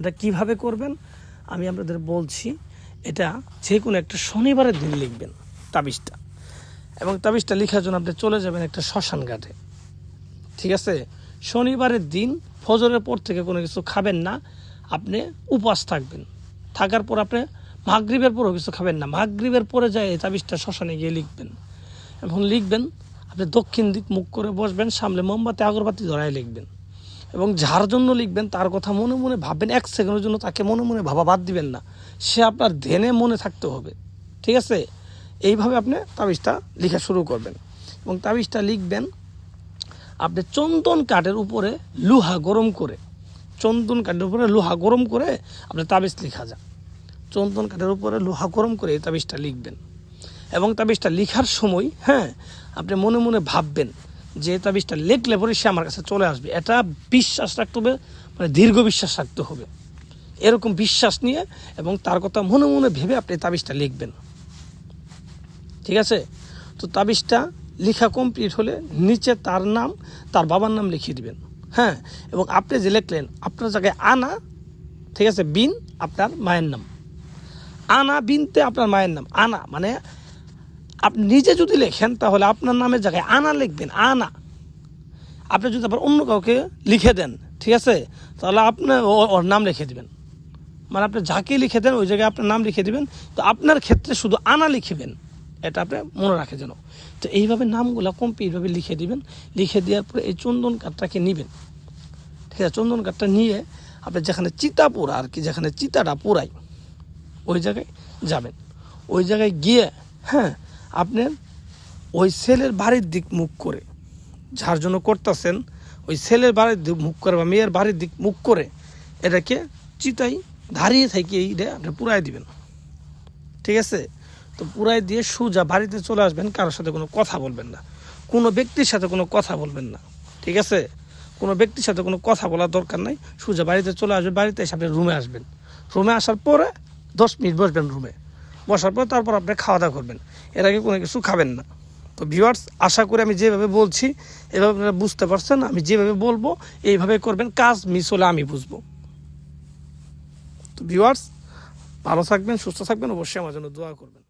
এটা কিভাবে করবেন আমি আপনাদের বলছি। এটা যে কোনো একটা শনিবারের দিন লিখবেন তাবিজটা, এবং তাবিজটা লেখার জন্য আপনি চলে যাবেন একটা শ্মশান ঘাটে। ঠিক আছে, শনিবারের দিন ফজরের পর থেকে কোনো কিছু খাবেন না, আপনি উপবাস থাকবেন। থাকার পর আপনি মাগরিবের পরেও কিছু খাবেন না। মাগরিবের পরে যায় এই তাবিজটা শ্মশানে গিয়ে লিখবেন, এবং লিখবেন আপনি দক্ষিণ দিক মুখ করে বসবেন, সামনে মোমবাতি আগরবাতি ধরায় লিখবেন, এবং যার জন্য লিখবেন তার কথা মনে মনে ভাববেন। 1 সেকেন্ডের জন্য তাকে মনে মনে ভাবা বাদ দিবেন না, সে আপনার ধ্যানে মনে থাকতে হবে। ঠিক আছে, এইভাবে আপনি তাবিজটা লেখা শুরু করবেন, এবং তাবিজটা লিখবেন আপনি চন্দন কাঠের উপরে লোহা গরম করে, চন্দন কাঠের উপরে লোহা গরম করে আপনি তাবিজ লেখা যায়। চন্দন কাঠের উপরে লোহা গরম করে এই তাবিজটা লিখবেন, এবং তাবিজটা লেখার সময় আপনি মনে মনে ভাববেন যে তাবিজটা লিখলে পরে সে আমার কাছে চলে আসবে। এটা বিশ্বাস রাখতে হবে, মানে দীর্ঘ বিশ্বাস রাখতে হবে। এরকম বিশ্বাস নিয়ে এবং তার কথা মনে মনে ভেবে আপনি তাবিজটা লিখবেন। ঠিক আছে, তো তাবিজটা লেখা কমপ্লিট হলে নিচে তার নাম, তার বাবার নাম লিখিয়ে দিবেন। এবং আপনি যে লিখলেন আপনার জায়গায় আনা, ঠিক আছে, বিন আপনার মায়ের নাম, আনা বিনতে আপনার মায়ের নাম। আনা মানে আপনি নিজে যদি লেখেন তাহলে আপনার নামের জায়গায় আনা লিখবেন, আনা। আপনি যদি আবার অন্য কাউকে লিখে দেন, ঠিক আছে, তাহলে আপনি ওর নাম লিখে দিবেন। মানে আপনি যাকে লিখে দেন ওই জায়গায় আপনার নাম লিখে দিবেন। তো আপনার ক্ষেত্রে শুধু আনা লিখবেন, এটা আপনি মনে রাখে যেন। তো এইভাবে নামগুলো কমপ্লিটভাবে লিখে দিবেন। লিখে দেওয়ার পরে এই চন্দন কাঠটাকে নেবেন। ঠিক আছে, চন্দন কাঠটা নিয়ে আপনি যেখানে চিতা পোড়া আর কি, যেখানে চিতাটা পোড়াই ওই জায়গায় যাবেন। ওই জায়গায় গিয়ে আপনার ওই ছেলের বাড়ির দিক মুখ করে, যার জন্য করতেছেন ওই ছেলের বাড়ির দিক মুখ করে বা মেয়ের বাড়ির দিক মুখ করে এটাকে চিতাই দাঁড়িয়ে থেকে এইটা আপনি পুরাই দিবেন। ঠিক আছে, তো পুরাই দিয়ে সোজা বাড়িতে চলে আসবেন। কারোর সাথে কোনো কথা বলবেন না, কোনো ব্যক্তির সাথে কোনো কথা বলবেন না। ঠিক আছে, কোনো ব্যক্তির সাথে কোনো কথা বলার দরকার নাই। সোজা বাড়িতে চলে আসবেন। বাড়িতে এসে আপনি রুমে আসবেন। রুমে আসার পরে 10 মিনিট বসবেন রুমে। বসার পর তারপর আপনি খাওয়া দাওয়া করবেন। এর আগে কোনো কিছু খাবেন না। তো ভিউয়ার্স, আশা করি আমি যেভাবে বলছি এভাবে আপনারা বুঝতে পারছেন। আমি যেভাবে বলবো এইভাবে করবেন, কাজ মিস হলে আমি বুঝবো। তো ভিউয়ার্স, ভালো থাকবেন, সুস্থ থাকবেন, অবশ্যই আমার জন্য দোয়া করবেন।